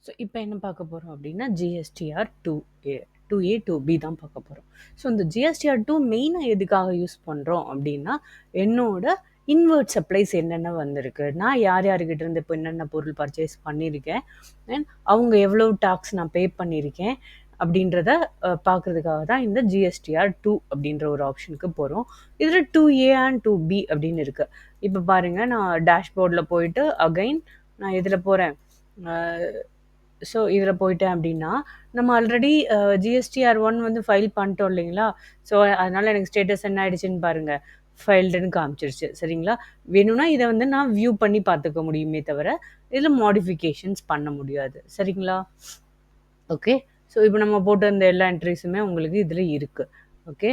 So இப்போ என்ன பார்க்க போகிறோம் அப்படின்னா ஜிஎஸ்டிஆர் டூ ஏ டூ பி தான் பார்க்க போகிறோம். ஸோ இந்த ஜிஎஸ்டிஆர் டூ மெயினாக எதுக்காக யூஸ் பண்ணுறோம் அப்படின்னா, என்னோட இன்வெர்ட் சப்ளைஸ் என்னென்ன வந்திருக்கு, நான் யார் யார்கிட்ட இருந்து இப்போ என்னென்ன பொருள் பர்ச்சேஸ் பண்ணியிருக்கேன், அண்ட் அவங்க எவ்வளோ டாக்ஸ் நான் பே பண்ணியிருக்கேன் அப்படின்றத பார்க்குறதுக்காக தான் இந்த ஜிஎஸ்டிஆர் டூ அப்படின்ற ஒரு ஆப்ஷனுக்கு போகிறோம். இதில் two A and two B அப்படின்னு இருக்குது. இப்போ பாருங்கள், நான் டேஷ்போர்டில் போயிட்டு அகைன் நான் இதில் போகிறேன். ஸோ இதில் போயிட்டேன் அப்படின்னா, நம்ம ஆல்ரெடி ஜிஎஸ்டிஆர் ஒன் வந்து ஃபைல் பண்ணிட்டோம் இல்லைங்களா? ஸோ அதனால் எனக்கு ஸ்டேட்டஸ் என்ன ஆயிடுச்சுன்னு பாருங்கள், ஃபைல்டுன்னு காமிச்சிருச்சு. சரிங்களா? வேணும்னா இதை வந்து நான் வியூ பண்ணி பார்த்துக்க முடியுமே தவிர இதில் மாடிஃபிகேஷன்ஸ் பண்ண முடியாது. சரிங்களா? ஓகே. ஸோ இப்போ நம்ம போட்ட இந்த எல்லா என்ட்ரிஸுமே உங்களுக்கு இதில் இருக்குது. ஓகே.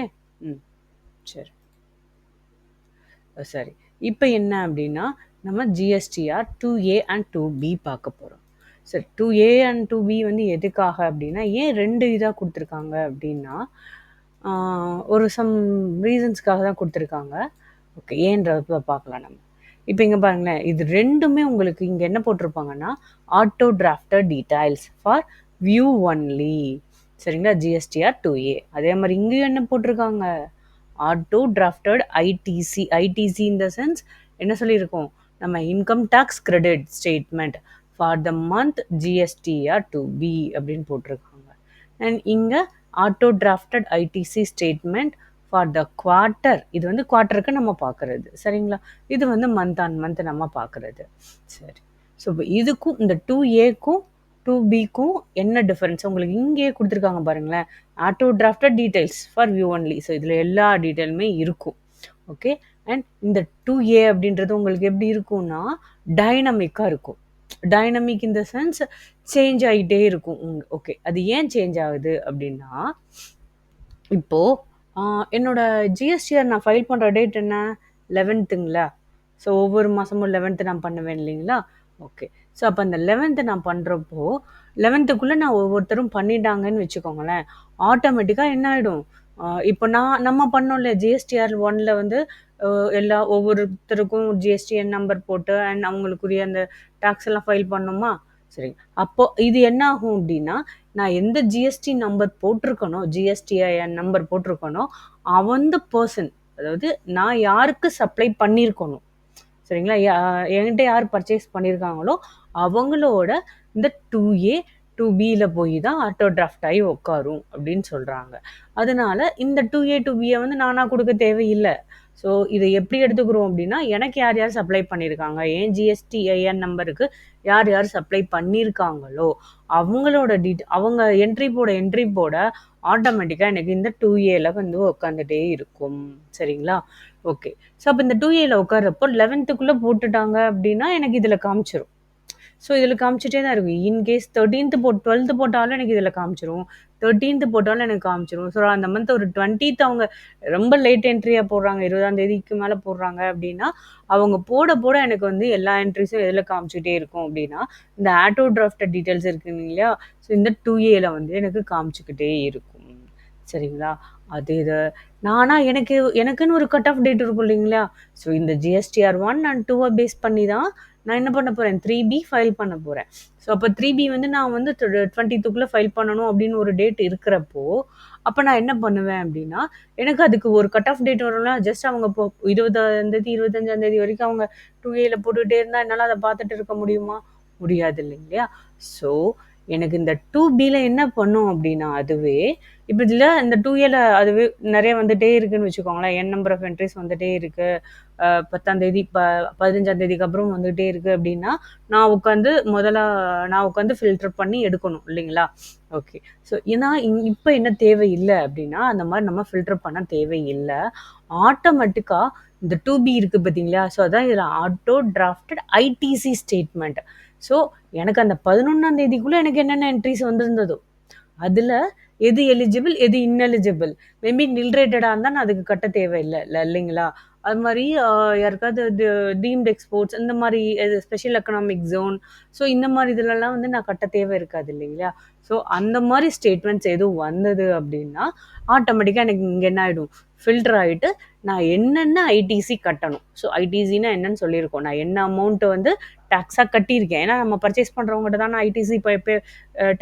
சரி. சரி, இப்போ என்ன அப்படின்னா, நம்ம GSTR two A and two B பார்க்க போகிறோம். சரி, two A and two B வந்து எதுக்காக அப்படின்னா, ஏன் ரெண்டு இதாக கொடுத்துருக்காங்க அப்படின்னா, ஒரு சம் ரீசன்ஸ்க்காக தான் கொடுத்துருக்காங்க. ஓகே, ஏன்றத பார்க்கலாம் நம்ம. இப்போ இங்கே பாருங்களேன், இது ரெண்டுமே உங்களுக்கு இங்கே என்ன போட்டிருப்பாங்கன்னா, auto drafter details for view only. சரிங்களா? GSTR two A. அதே மாதிரி இங்கேயும் என்ன போட்டிருக்காங்க, auto drafted ITC. ITC in the sense என்ன சொல்லியிருக்கோம், நம்ம income tax credit statement for the month GSTR two B அப்படின்னு போட்டிருக்காங்க. அண்ட் இங்கே auto drafted ITC statement for the quarter. இது வந்து குவார்ட்டருக்கு நம்ம பார்க்குறது. சரிங்களா? இது வந்து மந்த் ஆன் மந்த் நம்ம பார்க்குறது. சரி, ஸோ இப்போ இதுக்கும் இந்த டூ ஏக்கும் டூ பிக்கும் என்ன டிஃபரன்ஸ் உங்களுக்கு இங்கேயே கொடுத்துருக்காங்க பாருங்களேன், auto drafted details for view only. So இதில் எல்லா டீட்டெயிலுமே இருக்கும். ஓகே. அண்ட் இந்த டூ ஏ அப்படின்றது உங்களுக்கு எப்படி இருக்கும்னா, டைனமிக்காக இருக்கும். Dynamic in the sense change ஆகிட்டே இருக்கும். ஓகே, அது ஏன் சேஞ்ச் ஆகுது அப்படின்னா, இப்போது என்னோட ஜிஎஸ்டிஆர் நான் ஃபைல் பண்ணுற டேட் என்ன, 11ங்களா? ஸோ ஒவ்வொரு மாதமும் 11th நான் பண்ணுவேன் இல்லைங்களா? ஓகே. ஸோ அப்போ அந்த 11th நான் பண்ணுறப்போ 11th நான் ஒவ்வொருத்தரும் பண்ணிட்டாங்கன்னு வச்சுக்கோங்களேன், ஆட்டோமேட்டிக்காக என்ன ஆகிடும், இப்போ நம்ம பண்ணோம்ல ஜிஎஸ்டிஆர் ஒன்ல வந்து எல்லா ஒவ்வொருத்தருக்கும் ஜிஎஸ்டிஎன் நம்பர் போட்டு அண்ட் அவங்களுக்குரிய அந்த டேக்ஸ் எல்லாம் ஃபைல் பண்ணோமா? சரி, அப்போ இது என்ன ஆகும் அப்படின்னா, நான் எந்த ஜிஎஸ்டி நம்பர் போட்டிருக்கனோ, ஜிஎஸ்டிஐஎன் நம்பர் போட்டிருக்கனோ, அந்த பர்சன், அதாவது நான் யாருக்கு சப்ளை பண்ணியிருக்கணும், சரிங்களா, என்கிட்ட யார் பர்ச்சேஸ் பண்ணியிருக்காங்களோ அவங்களோட இந்த டூ ஏ டூ பியில் போய் தான் ஆட்டோ டிராஃப்ட் ஆகி உட்காரும் அப்படின்னு சொல்கிறாங்க. அதனால இந்த டூ ஏ டூ பியை வந்து நானாக கொடுக்க தேவையில்லை. ஸோ இதை எப்படி எடுத்துக்கிறோம் அப்படின்னா, எனக்கு யார் யார் சப்ளை பண்ணியிருக்காங்க, ஏன் ஜிஎஸ்டிஐஎன் நம்பருக்கு யார் யார் சப்ளை பண்ணியிருக்காங்களோ அவங்களோட அவங்க என்ட்ரி போட ஆட்டோமேட்டிக்காக எனக்கு இந்த டூ ஏல வந்து உட்காந்துட்டே இருக்கும். சரிங்களா? ஓகே. ஸோ அப்போ இந்த டூ ஏல உட்காரப்போ 11th போட்டுட்டாங்க அப்படின்னா எனக்கு இதில் காமிச்சிரும். ஸோ இதில் காமிச்சிட்டே தான் இருக்கும். இன்கேஸ் 12th போட்டாலும் எனக்கு இதில் காமிச்சிரும், 13th போட்டாலும் எனக்கு காமிச்சிரும். ஸோ அந்த மந்த் ஒரு 20th அவங்க ரொம்ப லேட் என்ட்ரியாக போடுறாங்க, 20ஆம் தேதிக்கு மேலே போடுறாங்க அப்படின்னா, அவங்க போட எனக்கு வந்து எல்லா என்ட்ரிஸும் எதில் காமிச்சிட்டே இருக்கும் அப்படின்னா, இந்த ஆட்டோ டிராஃப்ட் டீட்டெயில்ஸ் இருக்குங்க இல்லையா? ஸோ இந்த டூ ஏல வந்து எனக்கு காமிச்சிக்கிட்டே இருக்கும். சரிங்களா? அது இது நானாக எனக்குன்னு ஒரு கட் ஆஃப் டேட் இருக்கும் இல்லைங்களா? ஸோ இந்த ஜிஎஸ்டிஆர் ஒன் அண்ட் டூவை பேஸ் பண்ணி தான் நான் என்ன பண்ண போகிறேன், 3B ஃபைல் பண்ண போகிறேன். ஸோ அப்போ 3B வந்து நான் வந்து 20th ஃபைல் பண்ணணும் அப்படின்னு ஒரு டேட் இருக்கிறப்போ, அப்போ நான் என்ன பண்ணுவேன் அப்படின்னா, எனக்கு அதுக்கு ஒரு கட் ஆஃப் டேட் வரும்ல. ஜஸ்ட் அவங்க இப்போ 20ஆம் தேதி 25ஆம் தேதி வரைக்கும் அவங்க 2Aல போட்டுகிட்டே இருந்தால் என்னால் அதை பார்த்துட்டு இருக்க முடியுமா? முடியாது இல்லைங்களா? ஸோ எனக்கு இந்த 2Bல என்ன பண்ணும் அப்படின்னா, அதுவே இப்போ இதில் இந்த 2Aல அதுவே நிறைய வந்துகிட்டே இருக்குதுன்னு வச்சுக்கோங்களேன், என் நம்பர் ஆஃப் என்ட்ரிஸ் வந்துகிட்டே இருக்குது, 10ஆம் தேதி 15ஆம் தேதிக்கு அப்புறம் வந்துகிட்டே இருக்குது அப்படின்னா, நான் உட்காந்து ஃபில்டர் பண்ணி எடுக்கணும் இல்லைங்களா? ஓகே. ஸோ ஏன்னா இப்போ என்ன தேவையில்லை அப்படின்னா, அந்த மாதிரி நம்ம ஃபில்டர் பண்ண தேவையில்லை. ஆட்டோமேட்டிக்காக இந்த 2B இருக்குது பார்த்தீங்களா? ஸோ அதான் இதில் auto drafted ITC statement. So எனக்கு அந்த 11ஆம் தேதிக்குள்ளே எனக்கு என்னென்ன என்ட்ரிஸ் வந்திருந்ததோ அதில் எது எலிஜிபிள் எது இன்எலிஜிபிள், மேபி நில் ரேட்டடாக இருந்தால் நான் அதுக்கு கட்ட தேவையில்லை இல்லைங்களா? அது மாதிரி யாருக்காவது டீம்டு எக்ஸ்போர்ட்ஸ் இந்த மாதிரி ஸ்பெஷல் எக்கனாமிக் ஜோன், ஸோ இந்த மாதிரி இதிலலாம் வந்து நான் கட்ட தேவை இருக்காது இல்லைங்களா? ஸோ அந்த மாதிரி ஸ்டேட்மெண்ட்ஸ் எதுவும் வந்தது அப்படின்னா ஆட்டோமேட்டிக்காக எனக்கு இங்கே என்ன ஆகிடும், ஃபில்டர் ஆயிட்டு நான் என்னென்ன ஐடிசி கட்டணும். ஸோ ஐடிசின்னா என்னன்னு சொல்லியிருக்கோம். நான் என்ன அமௌண்ட்டை வந்து டாக்ஸாக கட்டியிருக்கேன். ஏன்னா நம்ம பர்ச்சேஸ் பண்ணுறவங்ககிட்ட தானே ஐடிசி இப்போ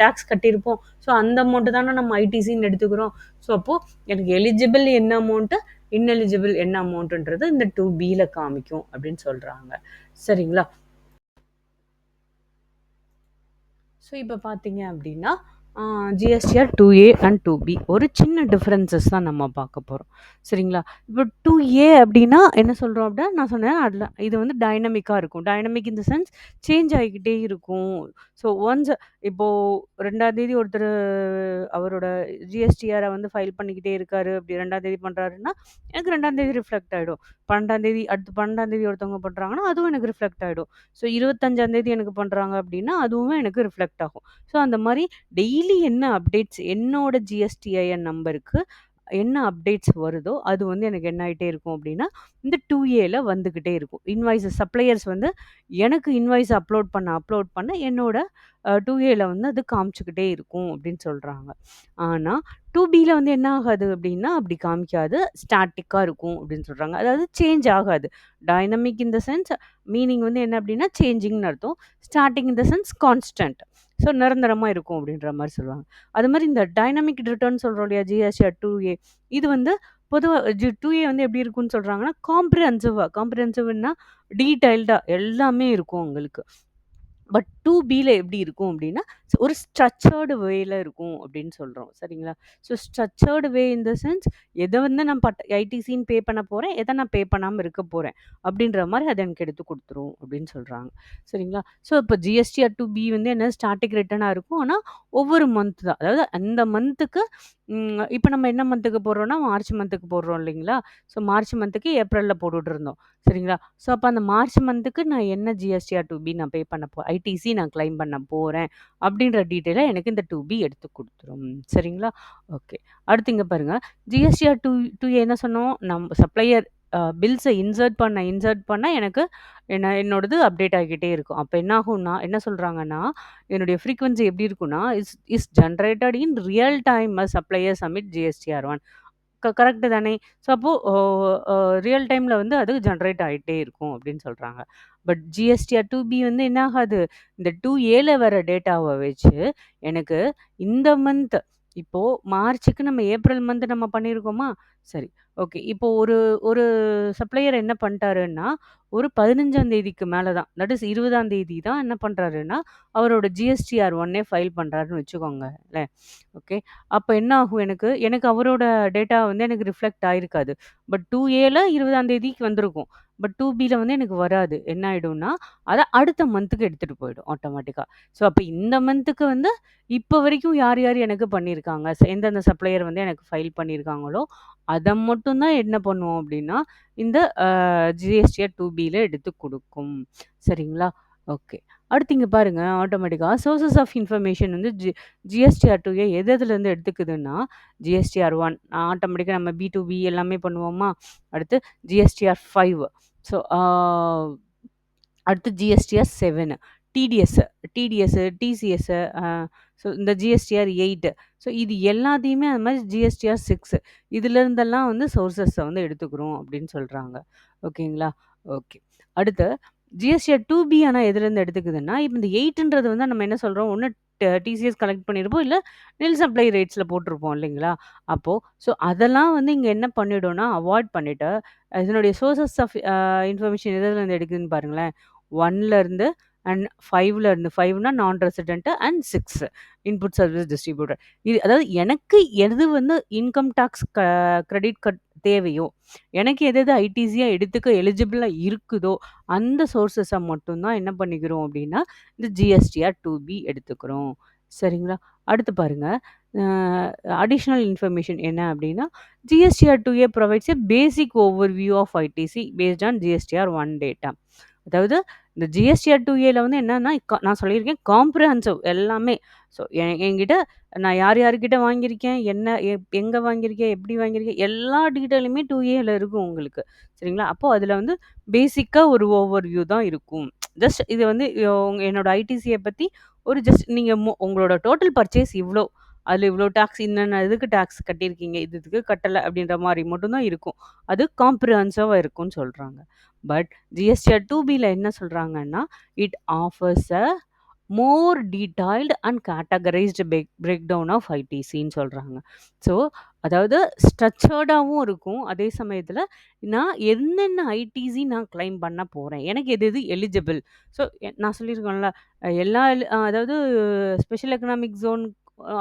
டாக்ஸ் கட்டியிருப்போம். ஸோ அந்த அமௌண்ட்டு தானே நம்ம ஐடிசின்னு எடுத்துக்கிறோம். ஸோ அப்போது எனக்கு எலிஜிபிள் என்ன அமௌண்ட்டு, இன்எலிஜிபிள் என்ன அமௌண்ட்டுன்றது இந்த 2Bல காமிக்கும் அப்படின்னு சொல்கிறாங்க. சரிங்களா? ஸோ இப்போ பார்த்தீங்க அப்படின்னா ஜிஎஸ்டிஆர் 2A அண்ட் 2B ஒரு சின்ன டிஃப்ரென்சஸ் தான் நம்ம பார்க்க போகிறோம். சரிங்களா? இப்போ 2A அப்படின்னா என்ன சொல்கிறோம் அப்படின்னா, நான் சொன்னேன் அதில் இது வந்து டைனமிக்காக இருக்கும். Dynamic in the sense change ஆகிக்கிட்டே இருக்கும். ஸோ ஒன்ஸ் இப்போது 2ஆம் தேதி ஒருத்தர் அவரோட ஜிஎஸ்டிஆரை வந்து ஃபைல் பண்ணிக்கிட்டே இருக்காரு. அப்படி 2ஆம் தேதி பண்ணுறாருன்னா எனக்கு 2ஆம் தேதி ரிஃப்ளெக்ட் ஆகிடும். 12ஆம் தேதி அடுத்து 12ஆம் தேதி ஒருத்தவங்க பண்ணுறாங்கன்னா அதுவும் எனக்கு ரிஃப்ளெக்ட் ஆகிடும். ஸோ 25ஆம் தேதி எனக்கு பண்ணுறாங்க அப்படின்னா அதுவும் எனக்கு ரிஃப்ளெக்ட் ஆகும். ஸோ அந்த மாதிரி டெய்லி என்ன அப்டேட்ஸ் என்னோட ஜிஎஸ்டிஐஎன் நம்பருக்கு என்ன அப்டேட்ஸ் வருதோ அது வந்து எனக்கு என்ன ஆகிட்டே இருக்கும் அப்படின்னா இந்த 2Aல வந்துக்கிட்டே இருக்கும். இன்வாய்ஸஸ் சப்ளையர்ஸ் வந்து எனக்கு இன்வாய்ஸ் அப்லோட் பண்ண என்னோட 2Aல வந்து அது காமிச்சுக்கிட்டே இருக்கும் அப்படின்னு சொல்கிறாங்க. ஆனால் 2Bல வந்து என்ன ஆகாது அப்படின்னா அப்படி காமிக்காது, ஸ்டாட்டிக்காக இருக்கும் அப்படின்னு சொல்கிறாங்க. அதாவது சேஞ்ச் ஆகாது. Dynamic in the sense meaning வந்து என்ன அப்படின்னா சேஞ்சிங்னு அர்த்தம். Starting in the sense constant. So நிரந்தரமாக இருக்கும் அப்படின்ற மாதிரி சொல்லுவாங்க. அது மாதிரி இந்த டைனமிக் ரிட்டர்ன் சொல்கிறோம் இல்லையா, ஜிஎஸ்டிஆர் 2A இது வந்து பொதுவாக 2A வந்து எப்படி இருக்குன்னு சொல்கிறாங்கன்னா காம்ப்ரிஹென்சிவ்னா டீடைல்டாக எல்லாமே இருக்கும் உங்களுக்கு. பட் 2Bல எப்படி இருக்கும் அப்படின்னா ஒரு ஸ்ட்ரக்சர்டு வேல இருக்கும் அப்படின்னு சொல்கிறோம். சரிங்களா? So structured way in the sense எதை வந்து நான் ஐடிசின்னு பே பண்ண போகிறேன், எதை நான் பே பண்ணாமல் இருக்க போகிறேன் அப்படின்ற மாதிரி அதை எனக்கு எடுத்து கொடுத்துரும் அப்படின்னு சொல்கிறாங்க. சரிங்களா? ஸோ இப்போ ஜிஎஸ்டிஆர் 2B வந்து என்ன ஸ்டாட்டிக் ரிட்டர்னாக இருக்கும். ஆனால் ஒவ்வொரு மந்த் தான். அதாவது அந்த மந்த்துக்கு இப்போ நம்ம என்ன மந்த்துக்கு போடுறோம்னா மார்ச் மந்த்துக்கு போடுறோம் இல்லைங்களா? ஸோ மார்ச் மந்த்துக்கு ஏப்ரலில் போட்டுட்டு இருந்தோம். சரிங்களா? ஸோ அப்போ அந்த மார்ச் மந்த்துக்கு நான் என்ன ஜிஎஸ்டிஆர் 2B நான் பே பண்ண ஐடிசி நான் கிளைம் பண்ண போகிறேன் அப்படின்ற டீட்டெயிலை எனக்கு இந்த 2B எடுத்து கொடுத்துரும். சரிங்களா? ஓகே. அடுத்து இங்கே பாருங்கள், ஜிஎஸ்டிஆர் 2A என்ன சொன்னோம், நம்ம சப்ளையர் பில்ஸை இன்சர்ட் பண்ண எனக்கு என்னோடது அப்டேட் ஆகிக்கிட்டே இருக்கும். அப்போ என்ன ஆகும்னா என்ன சொல்கிறாங்கன்னா என்னுடைய ஃப்ரீக்வன்சி எப்படி இருக்குன்னா is generated in real time supplier submit GSTR 1 correct தானே? ஸோ அப்போது ரியல் டைமில் வந்து அது ஜென்ரேட் ஆகிட்டே இருக்கும் அப்படின்னு சொல்கிறாங்க. பட் ஜிஎஸ்டிஆர் 2B வந்து என்ன ஆகாது, இந்த 2Aல வர டேட்டாவை வச்சு எனக்கு இந்த மந்த் இப்போது மார்ச்சுக்கு நம்ம ஏப்ரல் மந்த் நம்ம பண்ணியிருக்கோமா? சரி, ஓகே. இப்போ ஒரு ஒரு சப்ளையர் என்ன பண்ணிட்டாருன்னா ஒரு 15ஆம் தேதிக்கு மேலே தான், தட் இஸ் 20ஆம் தேதி தான் என்ன பண்ணுறாருன்னா அவரோட ஜிஎஸ்டிஆர் 1 ஃபைல் பண்ணுறாருன்னு வச்சுக்கோங்களேன். ஓகே. அப்போ என்ன ஆகும், எனக்கு அவரோட டேட்டா வந்து எனக்கு ரிஃப்ளெக்ட் ஆயிருக்காது. பட் 2Aல 20ஆம் தேதிக்கு வந்திருக்கும். பட் 2Bல வந்து எனக்கு வராது. என்ன ஆயிடும்னா, அத அடுத்த மந்த்துக்கு எடுத்துட்டு போயிடும் ஆட்டோமேட்டிக்கா. ஸோ அப்ப இந்த மந்த்துக்கு வந்து இப்போ வரைக்கும் யார் யார் எனக்கு பண்ணியிருக்காங்க, எந்தெந்த சப்ளையர் வந்து எனக்கு ஃபைல் பண்ணியிருக்காங்களோ, அத மட்டும் தான் என்ன பண்ணுவோம் அப்படின்னா, இந்த ஜிஎஸ்டிஆர் 2Bல எடுத்து குடுக்கும். சரிங்களா? ஓகே. அடுத்து இங்க பாருங்க, ஆட்டோமேட்டிக்கா சோர்சஸ் ஆஃப் இன்ஃபர்மேஷன் வந்து ஜிஎஸ்டிஆர் 2A எதுலேருந்து எடுத்துக்குதுன்னா, ஜிஎஸ்டிஆர் 1 ஆட்டோமேட்டிக்கா நம்ம B2B எல்லாமே பண்ணுவோமா? அடுத்து ஜிஎஸ்டிஆர் 5 ஸோ அடுத்து GSTR 7 TDS TDS TCS so இந்த ஜிஎஸ்டிஆர் 8 ஸோ இது எல்லாத்தையுமே அது மாதிரி ஜிஎஸ்டிஆர் 6 இதுலேருந்தெல்லாம் வந்து சோர்சஸை வந்து எடுத்துக்கிறோம் அப்படின்னு சொல்கிறாங்க. ஓகேங்களா? ஓகே. அடுத்து ஜிஎஸ்டிஆர் 2B ஆனால் எதுலேருந்து எடுத்துக்குதுன்னா, இப்போ இந்த 8ன்றது வந்து நம்ம என்ன சொல்கிறோம், ஒன்று டிசிஎஸ் கலெக்ட் பண்ணியிருப்போம், இல்லை நில் சப்ளை ரேட்ஸில் போட்டிருப்போம் இல்லைங்களா? அப்போது ஸோ அதெல்லாம் வந்து இங்கே என்ன பண்ணிவிடும்னா அவாய்ட் பண்ணிவிட்டு இதனுடைய சோர்சஸ் ஆஃப் இன்ஃபர்மேஷன் எதுலேருந்து எடுக்குதுன்னு பாருங்களேன். 1லேருந்து அண்ட் 5லேருந்து 5னா நான் resident and 6 input service distributor. இது அதாவது எனக்கு எது வந்து இன்கம் டேக்ஸ் கிரெடிட் கார்ட் தேவையோ, எனக்கு எது எது ஐடிசியாக எடுத்துக்க எலிஜிபிளாக இருக்குதோ அந்த சோர்சஸை மட்டும்தான் என்ன பண்ணிக்கிறோம் அப்படின்னா இந்த ஜிஎஸ்டிஆர் 2B எடுத்துக்கிறோம். சரிங்களா? அடுத்து பாருங்க, அடிஷ்னல் இன்ஃபர்மேஷன் என்ன அப்படின்னா GSTR 2A provides a basic overview of ITC based on GSTR 1 data. அதாவது இந்த ஜிஎஸ்டிஆர் 2Aல வந்து என்னன்னா நான் சொல்லியிருக்கேன் காம்ப்ரிஹென்சிவ் எல்லாமே. ஸோ என்கிட்ட நான் யார் யார்கிட்ட வாங்கியிருக்கேன், என்ன எங்கே வாங்கியிருக்கேன், எப்படி வாங்கியிருக்கேன், எல்லா டீட்டெயிலுமே 2Aல இருக்கும் உங்களுக்கு. சரிங்களா? அப்போது அதில் வந்து பேசிக்காக ஒரு ஓவர்வியூ தான் இருக்கும். ஜஸ்ட் இது வந்து என்னோட ஐடிசியை பற்றி ஒரு ஜஸ்ட் நீங்கள் உங்களோட டோட்டல் பர்ச்சேஸ் இவ்வளோ அதில இவ்வளோ டாக்ஸ் இன்னன்ன இதுக்கு டாக்ஸ் கட்டியிருக்கீங்க. இது இதுக்கு கட்டல அப்படின்ற மாரி மட்டும் தான் இருக்கும். அது காம்ப்ரிஹென்சிவா இருக்கும்னு சொல்றாங்க. பட் ஜிஎஸ்டிஆர் 2பில என்ன சொல்றாங்கன்னா, it offers a more detailed and categorised break down of ஐடிசின்னு சொல்றாங்க. ஸோ, அதாவது ஸ்ட்ரக்சர்டாவும் இருக்கும். அதே சமயத்தில நான் என்னென்ன ஐடிசி நான் கிளைம் பண்ண போறேன். எனக்கு எது எது எலிஜிபிள். ஸோ, நான் சொல்லியிருக்கேன்ல, எல்லா அதாவது ஸ்பெஷல் எக்கனாமிக் ஜோன்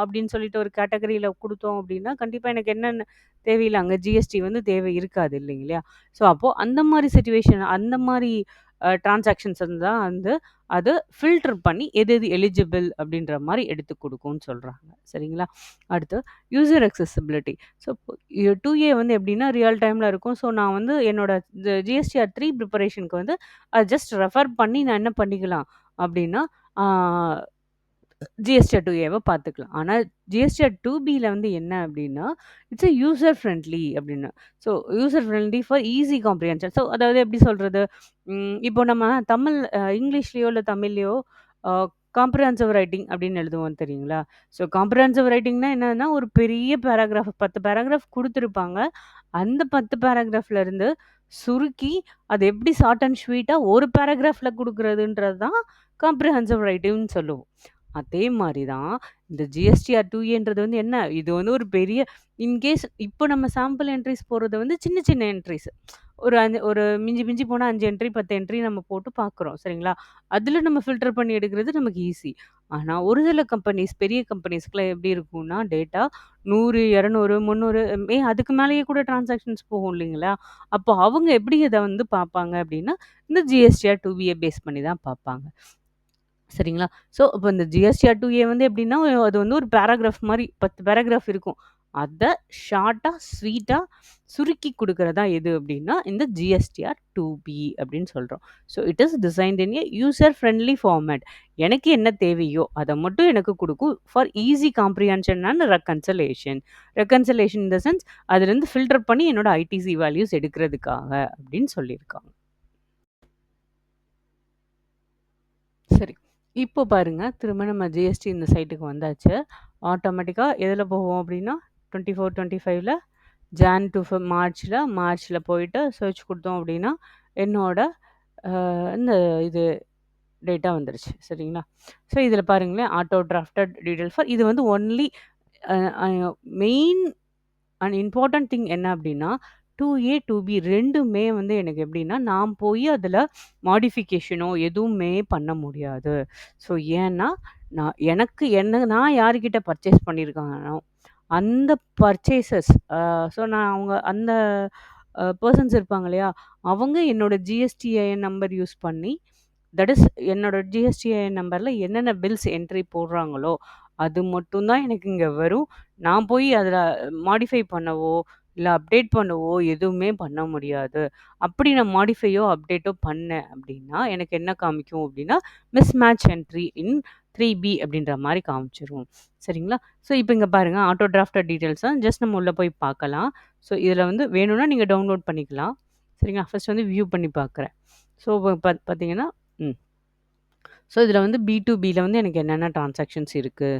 அப்படின்னு சொல்லிட்டு ஒரு கேட்டகரியில குடுத்தோம் அப்படின்னா, கண்டிப்பா எனக்கு என்னென்ன தேவையில்ல. அங்க ஜிஎஸ்டி வந்து தேவை இருக்காது இல்லைங்களா? ஸோ, அப்போ அந்த மாரி சிச்சுவேஷன் அந்த மாரி டிரான்சாக்ஷன்ஸ் தான் வந்து அது ஃபில்டர் பண்ணி எது எது எலிஜிபிள் அப்படின்ற மாரி எடுத்து குடுக்கும்னு சொல்றாங்க. சரிங்களா? அடுத்து யூசர் அக்சஸிபிலிட்டி. ஸோ, 2ஏ வந்து எப்படின்னா ரியல் டைம்ல இருக்கும். ஸோ, நான் வந்து என்னோட ஜிஎஸ்டிஆர் 3 ப்ரிப்பரேஷனுக்கு வந்து ஜஸ்ட் ரெஃபர் பண்ணி நான் என்ன பண்ணிக்கலாம் அப்படின்னா, ஆ ஜிஎஸ்டிஆர் 2ஏவ பார்த்துக்கலாம். ஆனா ஜிஎஸ்டிஆர் 2பில வந்து என்ன அப்டின்னா, இட்ஸ் a யூசர் ஃப்ரெண்ட்லி அப்டின்னு. So user friendly for easy comprehension. So அதாவது எப்படி சொல்றது? இப்போ நம்ம தமிழ் இங்கிலீஷ்லயோ இல்ல தமிழ்லயோ அ காம்ப்ரிஹென்சிவ் ரைட்டிங் அப்படின்னு எழுதுவோம் தெரியுங்களா? ஸோ காம்ப்ரிஹென்சிவ் ரைட்டிங்னா என்னன்னா, ஒரு பெரிய பேராகிராஃப் 10 பேராகிராஃப் குடுத்துருப்பாங்க. அந்த 10 பேராகிராஃப்ல இருந்து சுருக்கி, அத எப்படி ஷார்ட் அண்ட் ஸ்வீட்டா ஒரு பேராகிராஃப்ல குடுக்குறதுன்றது தான் காம்ப்ரிஹென்சிவ் ரைட்டிங்ன்னு சொல்லுவோம். அதே மாரி தான் இந்த ஜிஎஸ்டிஆர் 2ஏன்றது வந்து என்ன, இது வந்து ஒரு பெரிய இன்கேஸ் இப்போ நம்ம சாம்பிள் என்ட்ரீஸ் போடுறது வந்து சின்ன சின்ன என்ட்ரீஸ். ஒரு மிஞ்சி மிஞ்சி போனா 5 என்ட்ரி, 10 என்ட்ரி நம்ம போட்டு பார்க்குறோம். சரிங்களா? அதில நம்ம ஃபில்டர் பண்ணி எடுக்கிறது நமக்கு ஈஸி. ஆனா ஒரு சில கம்பெனிஸ், பெரிய கம்பெனிஸ்க்குலாம் எப்படி இருக்கும்னா, டேட்டா 100, 200, 300 அதுக்கு மேலேயே கூட டிரான்சாக்ஷன்ஸ் போகும் இல்லைங்களா? அப்போ அவங்க எப்படி இத வந்து பார்ப்பாங்க அப்படின்னா, இந்த ஜிஎஸ்டிஆர் 2பிய பேஸ் பண்ணி தான் பார்ப்பாங்க. சரிங்களா? ஸோ, இப்ப இந்த ஜிஎஸ்டிஆர் 2ஏ வந்து எப்படின்னா, அது வந்து ஒரு பேராகிராஃப் மாரி 10 பேராகிராஃப் இருக்கும். அத ஷார்ட்டா, ஸ்வீட்டா சுருக்கி குடுக்குறது எது அப்படின்னா, இந்த ஜிஎஸ்டிஆர் 2பி அப்படின்னு சொல்றோம். So, it is designed in a user friendly format. எனக்கு என்ன தேவையோ, அத மட்டும் எனக்கு குடுக்கும். For easy comprehension and reconciliation. Reconciliation in the sense அதுலருந்து ஃபில்டர் பண்ணி என்னோட ஐடிசி வேல்யூஸ் எடுக்கிறதுக்காக அப்படின்னு சொல்லியிருக்காங்க. சரி. இப்போ பாருங்க, திரும்ப நம்ம ஜிஎஸ்டி இந்த சைட்டுக்கு வந்தாச்சு. ஆட்டோமேட்டிக்கா எதுல போவோம் அப்டின்னா, 24, 25ல ஜான் டூ மார்ச்ல போயிட்டு சர்ச் குடுத்தோம் அப்டின்னா, என்னோட இந்த இது டேட்டா வந்துருச்சு. சரிங்களா? ஸோ, இதில பாருங்களேன், ஆட்டோ டிராஃப்டட் டீட்டெயில் ஃபார் இது வந்து only a a main and important thing என்ன அப்டின்னா, 2ஏ, 2பி 2மே வந்து எனக்கு எப்டின்னா, நான் போய் அதில மாடிஃபிகேஷனோ எதுவுமே பண்ண முடியாது. ஸோ, ஏன்னா, நான் யார்கிட்ட பர்ச்சேஸ் பண்ணியிருக்கானோ, அந்த பர்ச்சேசஸ் நான் அவங்க அந்த பெர்சன்ஸ் இருப்பாங்க இல்லையா? அவங்க என்னோட ஜிஎஸ்டிஐஎன் நம்பர் யூஸ் பண்ணி, தட் இஸ் என்னோட ஜிஎஸ்டிஐஎன் நம்பர்ல என்னென்ன பில்ஸ் என்ட்ரி போடுறாங்களோ, அது மட்டும் தான் எனக்கு இங்க வரும். நான் போய் அதில மாடிஃபை பண்ணவோ, இல்ல அப்டேட் பண்ணவோ எதுவுமே பண்ண முடியாது. அப்படி நான் மாடிஃபையோ, அப்டேட்டோ பண்ணேன் அப்படின்னா, எனக்கு என்ன காமிக்கும் அப்படின்னா, மிஸ்மேட்ச் என்ட்ரி இன் 3பி அப்படின்ற மாரி காமிச்சுரும். சரிங்களா? ஸோ, இப்ப இங்க பாருங்க ஆட்டோ டிராஃப்டட் டீட்டெயில்ஸ ஜஸ்ட் நம்ம உள்ள போய் பார்க்கலாம். ஸோ, இதில வந்து வேணும்னா நீங்க டவுன்லோட் பண்ணிக்கலாம். சரிங்களா? ஃபர்ஸ்ட் வந்து வியூ பண்ணி பார்க்குறேன். ஸோ, பார்த்தீங்கன்னா ம். ஸோ, இதில வந்து பி2பில வந்து எனக்கு என்னென்ன டிரான்சாக்ஷன்ஸ் இருக்கு.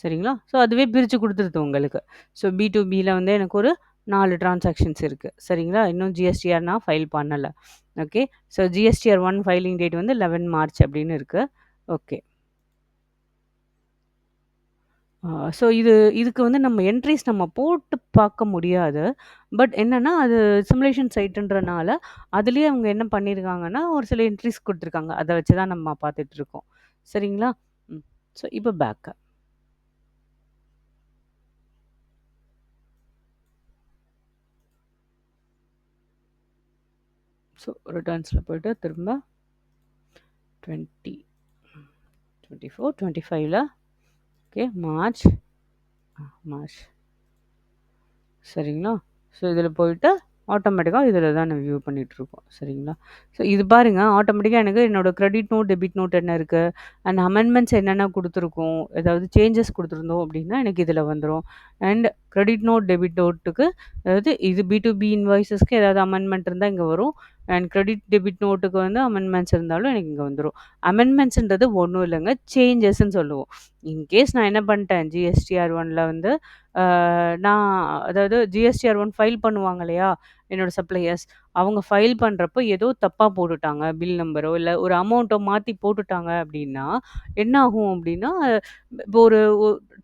சரிங்களா? ஸோ, அதுவே பிரிச்சு குடுத்துருது உங்களுக்கு. ஸோ, பி2பில வந்து எனக்கு ஒரு 4 டிரான்சாக்ஷன்ஸ் இருக்கு. சரிங்களா? இன்னும் ஜிஎஸ்டிஆர் நான் ஃபைல் பண்ணல. Okay. So, GSTR 1 filing date வந்து 11 மார்ச் அப்படின்னு இருக்கு. ஓகே. ஸோ இதுக்கு வந்து நம்ம என்ட்ரீஸ் நம்ம போட்டு பார்க்க முடியாது. பட் என்னன்னா, அது சிமுலேஷன் சைட்டுன்றனால, அதிலேயே அவங்க என்ன பண்ணியிருக்காங்கன்னா, ஒரு சில என்ட்ரீஸ் குடுத்துருக்காங்க. அத வச்சு தான் நம்ம பார்த்துட்டுருக்கோம். சரிங்களா? ம். ஸோ இப்போ பேக். ஸோ ரிட்டர்ன்ஸ்ல போயிட்டு திரும்ப 20, 24, 25ல ஓகே மார்ச் மார்ச் சரிங்களா? ஸோ இதில போயிட்டு ஆட்டோமேட்டிக்கா இதில தான் நான் வியூ பண்ணிட்டுருக்கோம். சரிங்களா? ஸோ இது பாருங்க ஆட்டோமேட்டிக்கா எனக்கு என்னோட கிரெடிட் நோட், டெபிட் நோட் என்ன இருக்கு, அண்ட் அமெண்ட்மெண்ட்ஸ் என்னென்ன குடுத்துருக்கோம், ஏதாவது சேஞ்சஸ் குடுத்துருந்தோம் அப்படின்னா எனக்கு இதில வந்துரும். அண்ட் கிரெடிட் நோட், டெபிட் நோட்டுக்கு அதாவது இது பி2பி இன்வாய்ஸஸ்க்கு ஏதாவது அமெண்ட்மெண்ட் இருந்தா இங்க வரும். அண்ட் கிரெடிட் டெபிட் நோட்டுக்கு வந்து அமெண்ட்மெண்ட்ஸ் இருந்தாலும் எனக்கு இங்கே வந்துடும். அமெண்ட்மெண்ட்ஸ்ன்றது ஒன்றும் இல்லைங்க, சேஞ்சஸ்ன்னு சொல்லுவோம். இன்கேஸ் நான் என்ன பண்ணிட்டேன், ஜிஎஸ்டிஆர் ஒன்ல வந்து நான் அதாவது ஜிஎஸ்டிஆர் ஒன் ஃபைல் பண்ணுவாங்க இல்லையா என்னோட சப்ளையர்ஸ், அவங்க ஃபைல் பண்ணுறப்போ ஏதோ தப்பாக போட்டுட்டாங்க, பில் நம்பரோ இல்லை ஒரு அமௌண்ட்டோ மாற்றி போட்டுட்டாங்க அப்படின்னா என்ன ஆகும் அப்படின்னா, இப்போ ஒரு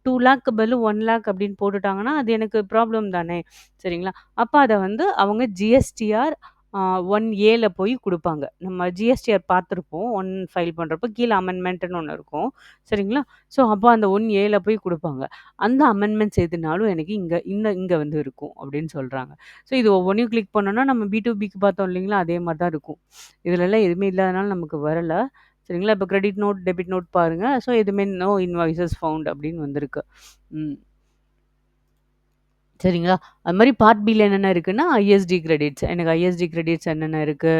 2,00,000 பதில் 1,00,000 அப்படின்னு போட்டுட்டாங்கன்னா அது எனக்கு ப்ராப்ளம் தானே, சரிங்களா? அப்போ அதை வந்து அவங்க ஜிஎஸ்டிஆர் 1ஏல போய் குடுப்பாங்க. நம்ம ஜிஎஸ்டிஆர் பார்த்துருப்போம். 1 ஃபைல் பண்றப்போ கீழ அமெண்ட்மென்ட்ன்னு ஒண்ணு இருக்கும். சரிங்களா? ஸோ, அப்போ அந்த 1ஏல போய் குடுப்பாங்க. அந்த அமெண்ட்மெண்ட்ஸ் எதுனாலும் எனக்கு இங்க வந்து இருக்கும் அப்படின்னு சொல்றாங்க. ஸோ, இது ஒவ்வொன்னையும் கிளிக் பண்ணோம்னா நம்ம பி2பிக்கு பார்த்தோம் இல்லைங்களா? அதே மாரி தான் இருக்கும். இதுலலாம் எதுவுமே இல்லாதனால நமக்கு வரல. சரிங்களா? இப்போ கிரெடிட் நோட், டெபிட் நோட் பாருங்க. ஸோ, எதுவுமே நோ இன்வாய்ஸஸ் ஃபவுண்ட் அப்படின்னு வந்திருக்கு. ம். சரிங்களா? அது மாரி பார்ட் பில என்னென்ன இருக்குன்னா, ஐஎஸ்டி கிரெடிட்ஸ். எனக்கு ஐஎஸ்டி கிரெடிட்ஸ் என்னென்ன இருக்கு?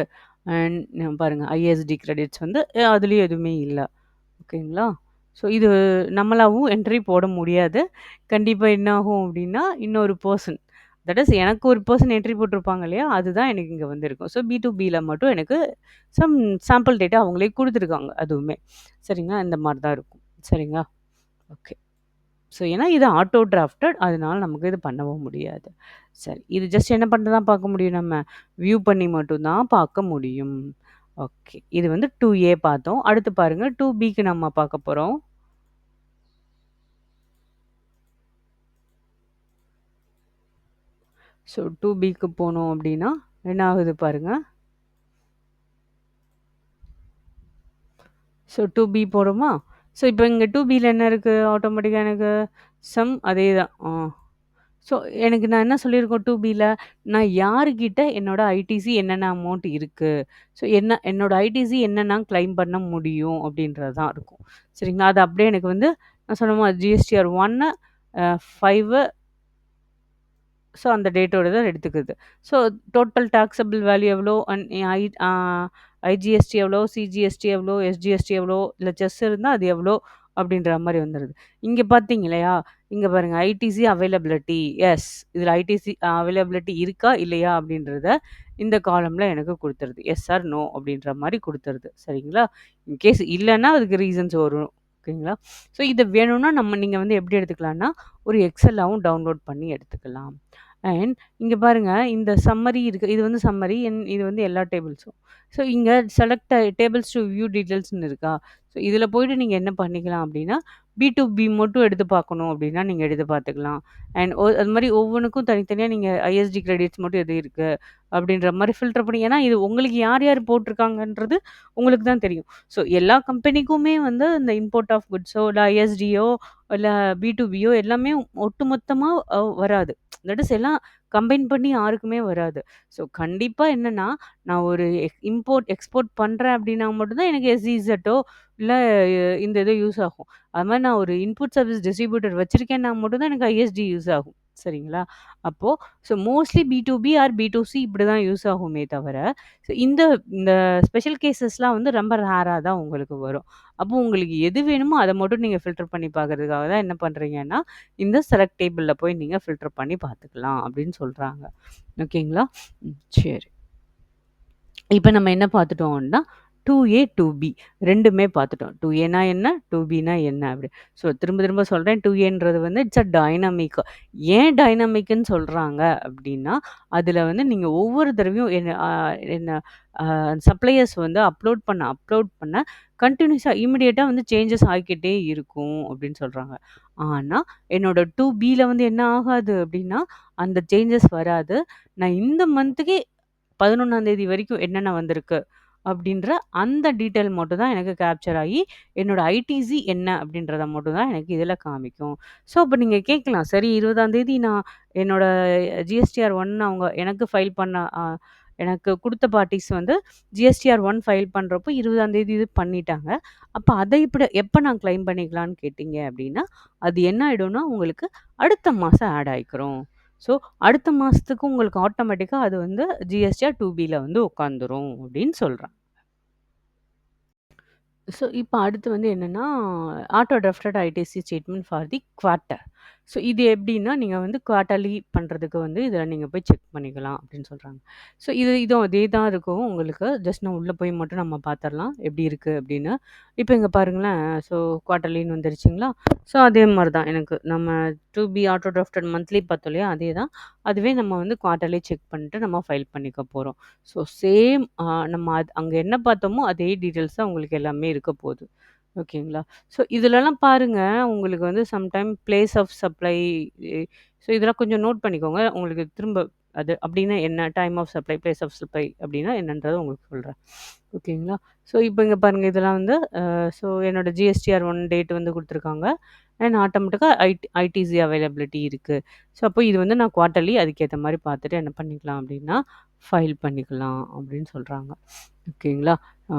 அண்ட் பாருங்க ஐஎஸ்டி கிரெடிட்ஸ் வந்து அதுலயும் எதுவுமே இல்ல. ஓகேங்களா? ஸோ இது நம்மளாவும் என்ட்ரி போட முடியாது. கண்டிப்பா என்ன ஆகும் அப்டின்னா, இன்னொரு பெர்சன் தட் இஸ் எனக்கு ஒரு பெர்சன் என்ட்ரி போட்டிருப்பாங்க இல்லையா? அதுதான் எனக்கு இங்க வந்திருக்கும். ஸோ பி2பில மட்டும் எனக்கு சம் சாம்பிள் டேட்டா அவங்களே குடுத்துருக்காங்க அதுவுமே. சரிங்களா? இந்த மாரி தான் இருக்கும். சரிங்களா? ஓகே. ஸோ, ஏன்னா இது ஆட்டோ டிராஃப்டட் அதனால நமக்கு இது பண்ணவும் முடியாது. சரி. இது ஜஸ்ட் என்ன பண்ணிட்டு தான் பார்க்க முடியும் நம்ம? வியூ பண்ணி மட்டும் தான் பார்க்க முடியும். ஓகே. இது வந்து 2ஏ பார்த்தோம். அடுத்து பாருங்க 2பிக்கு நம்ம பார்க்க போறோம். ஸோ 2பிக்கு போனோம் அப்டின்னா, என்ன ஆகுது பாருங்க. ஸோ 2பி போறோமா? ஸோ இப்போ இங்க 2பில என்ன இருக்கு? ஆட்டோமேட்டிக்கா எனக்கு சம் அதேதான். ஸோ எனக்கு நான் என்ன சொல்லியிருக்கோம் 2பில, நான் யாருகிட்ட என்னோட ஐடிசி என்னென்ன அமௌண்ட் இருக்கு. ஸோ என்னோட ஐடிசி என்னென்ன கிளைம் பண்ண முடியும் அப்படின்றது தான் இருக்கும். சரிங்களா? அது அப்படியே எனக்கு வந்து நான் சொன்ன மாரி ஜிஎஸ்டிஆர் 1 5 ஸோ அந்த டேட்டோட தான் எடுத்துக்குது. ஸோ டோட்டல் டாக்ஸபிள் வேல்யூ எவ்வளோ? ஐஜிஎஸ்டி எவ்வளோ? சிஜிஎஸ்டி எவ்வளோ? எஸ்ஜிஎஸ்டி எவ்வளோ? இல்ல செஸ் இருந்தா அது எவ்வளோ? அப்படின்ற மாரி வந்துருது. இங்க பார்த்தீங்க இல்லையா? இங்க பாருங்க ஐடிசி அவைலபிலிட்டி. எஸ். இதுல ஐடிசி அவைலபிலிட்டி இருக்கா? இல்லையா? அப்படின்றத இந்த காலம்ல எனக்கு குடுத்துருது. எஸ் ஆர் நோ அப்படின்ற மாரி குடுத்துருது. சரிங்களா? இன்கேஸ் இல்லன்னா அதுக்கு ரீசன்ஸ் வரும். ஓகேங்களா? ஸோ இது வேணும்னா நீங்க வந்து எப்படி எடுத்துக்கலாம்னா, ஒரு எக்ஸெல்லாவும் டவுன்லோட் பண்ணி எடுத்துக்கலாம். அண்ட் இங்க பாருங்க இந்த சம்மரி இருக்கு. இது வந்து சம்மரி இது வந்து எல்லா டேபிள்ஸும். ஸோ இங்க செலக்ட் டேபிள்ஸ் டூ வியூ டீட்டெயில்ஸ்ன்னு இருக்கா? ஸோ இதில போயிட்டு நீங்க என்ன பண்ணிக்கலாம் அப்டின்னா, பி2பி மட்டும் எடுத்து பார்க்கணும் அப்டின்னா, நீங்க எடுத்து பார்த்துக்கலாம். அண்ட் அது மாரி ஒவ்வொன்னுக்கும் தனித்தனியா நீங்க ஐஎஸ்டி கிரெடிட்ஸ் மட்டும் எது இருக்கு அப்டின்ற மாரி ஃபில்டர் பண்ணி ஏன்னா இது உங்களுக்கு யார் யார் போட்டுருக்காங்கன்றது உங்களுக்கு தான் தெரியும். ஸோ எல்லா கம்பெனிக்குமே வந்து இந்த இம்போர்ட் ஆஃப் குட்ஸோ, இல்ல ஐஎஸ்டியோ, இல்ல பி2பியோ எல்லாமே ஒட்டுமொத்தமா வராது. தட் இஸ் எல்லாம் கம்பைன் பண்ணி யாருக்குமே வராது. ஸோ கண்டிப்பா என்னன்னா, நான் ஒரு இம்போர்ட், எக்ஸ்போர்ட் பண்றேன் அப்டின்னா மட்டும் தான் எனக்கு எஸ்இசட்டோ இல்ல இந்த இது யூஸ் ஆகும். அது மாரி நான் ஒரு இன்புட் சர்வீஸ் டிஸ்ட்ரிபியூட்டர் வச்சிருக்கேன்னா மட்டும் தான் எனக்கு ஐஎஸ்டி யூஸ் ஆகும். சரிங்களா? அப்போ மோஸ்ட்லி பி2பி ஆர் பி2சி இப்படி தான் யூஸ் ஆகுமே தவிர, இந்த இந்த ஸ்பெஷல் கேஸஸ்லாம் வந்து ரொம்ப ரேரா தான் உங்களுக்கு வரும். அப்போ உங்களுக்கு எது வேணுமோ அத மட்டும் நீங்க ஃபில்டர் பண்ணி பார்க்கறதுக்காக தான் என்ன பண்றீங்கன்னா, இந்த செலக்ட் டேபிள்ல போய் நீங்க ஃபில்டர் பண்ணி பார்த்துக்கலாம் அப்படின்னு சொல்றாங்க. ஓகேங்களா? சரி. இப்ப நம்ம என்ன பார்த்துட்டோம்னா, 2ஏ, 2பி 2மே பார்த்துட்டோம். 2ஏன்னா என்ன? 2பின்னா என்ன? அப்படி. ஸோ திரும்ப திரும்ப சொல்றேன். 2ஏன்றது வந்து இட்ஸ் டைனமிக். ஏன் டைனமிக்ன்னு சொல்றாங்க அப்படின்னா, அதில வந்து நீங்க ஒவ்வொரு தடவையும் என்ன சப்ளையர்ஸ் வந்து அப்லோட் பண்ண கன்டினியூஸா இமிடியேட்டா வந்து சேஞ்சஸ் ஆகிக்கிட்டே இருக்கும் அப்படின்னு சொல்றாங்க. ஆனா, என்னோட 2பில வந்து என்ன ஆகாது அப்படின்னா, அந்த சேஞ்சஸ் வராது. நான் இந்த மந்த்துக்கே 11ஆம் தேதி வரைக்கும் என்னென்ன வந்திருக்கு அப்படின்ற அந்த டீட்டெயில் மட்டும் தான் எனக்கு கேப்சர் ஆகி, என்னோட ஐடிசி என்ன அப்படின்றத மட்டும் தான் எனக்கு இதில காமிக்கும். ஸோ, அப்ப நீங்க கேட்கலாம், சரி 20ஆம் தேதி நான் என்னோட ஜிஎஸ்டிஆர் 1 அவங்க எனக்கு ஃபைல் பண்ண எனக்கு குடுத்த பார்ட்டீஸ் வந்து ஜிஎஸ்டிஆர் 1 ஃபைல் பண்றப்போ 20ஆம் தேதி இது பண்ணிட்டாங்க. அப்ப அத எப்ப நான் கிளைம் பண்ணிக்கலான்னு கேட்டீங்க அப்படின்னா, அது என்ன ஆயிடும்னா, உங்களுக்கு அடுத்த மாசம் ஆட் ஆயிக்கும். ஸோ, அடுத்த மாசத்துக்கு உங்களுக்கு ஆட்டோமேட்டிக்கா அது வந்து ஜிஎஸ்டிஆர் 2பில வந்து உட்காந்துரும் அப்படின்னு சொல்றாங்க. ஸோ, இப்ப அடுத்து வந்து என்னன்னா, auto drafted ITC statement for the quarter. So இது எப்படின்னா, நீங்க வந்து குவார்ட்டர்லி பண்றதுக்கு வந்து இதில நீங்க போய் செக் பண்ணிக்கலாம் அப்படின்னு சொல்றாங்க. ஸோ இதுவும் அதே தான் இருக்கும் உங்களுக்கு. ஜஸ்ட் நான் உள்ள போய் மட்டும் நம்ம பார்த்துரலாம். எப்படி இருக்கு அப்படின்னு. இப்ப இங்க பாருங்களேன். ஸோ குவார்ட்டர்லின்னு வந்துருச்சுங்களா? ஸோ அதே மாரி தான் எனக்கு நம்ம two B auto drafted monthly பார்த்தோம் இல்லையா? அதே தான். அதுவே நம்ம வந்து குவார்ட்டர்லி செக் பண்ணிட்டு நம்ம ஃபைல் பண்ணிக்க போறோம். ஸோ சேம் நம்ம அங்க என்ன பார்த்தோமோ அதே டீட்டெயில்ஸ் தான் உங்களுக்கு எல்லாமே இருக்க போது. ஓகேங்களா? ஸோ இதுலலாம் பாருங்க, உங்களுக்கு வந்து sometime place of supply so இதெல்லாம் கொஞ்சம் நோட் பண்ணிக்கோங்க. உங்களுக்கு திரும்ப அது அப்டின்னா என்ன? Time of supply, place of supply அப்டின்னா என்னன்றத உங்களுக்கு சொல்றேன். ஓகேங்களா? ஸோ இப்ப இங்க பாருங்க இதெல்லாம் வந்து ஸோ என்னோட ஜிஎஸ்டிஆர் 1 டேட் வந்து குடுத்துருக்காங்க. அண்ட் ஆட்டோமேட்டிக்கா ஐடிசி அவைலபிலிட்டி இருக்கு. ஸோ அப்போ இது வந்து நான் குவார்ட்டர்லி அதுக்கேத்த மாரி பார்த்துட்டு என்ன பண்ணிக்கலாம் அப்டின்னா, ஃபைல் பண்ணிக்கலாம் அப்டின்னு சொல்றாங்க. ஓகேங்களா? அ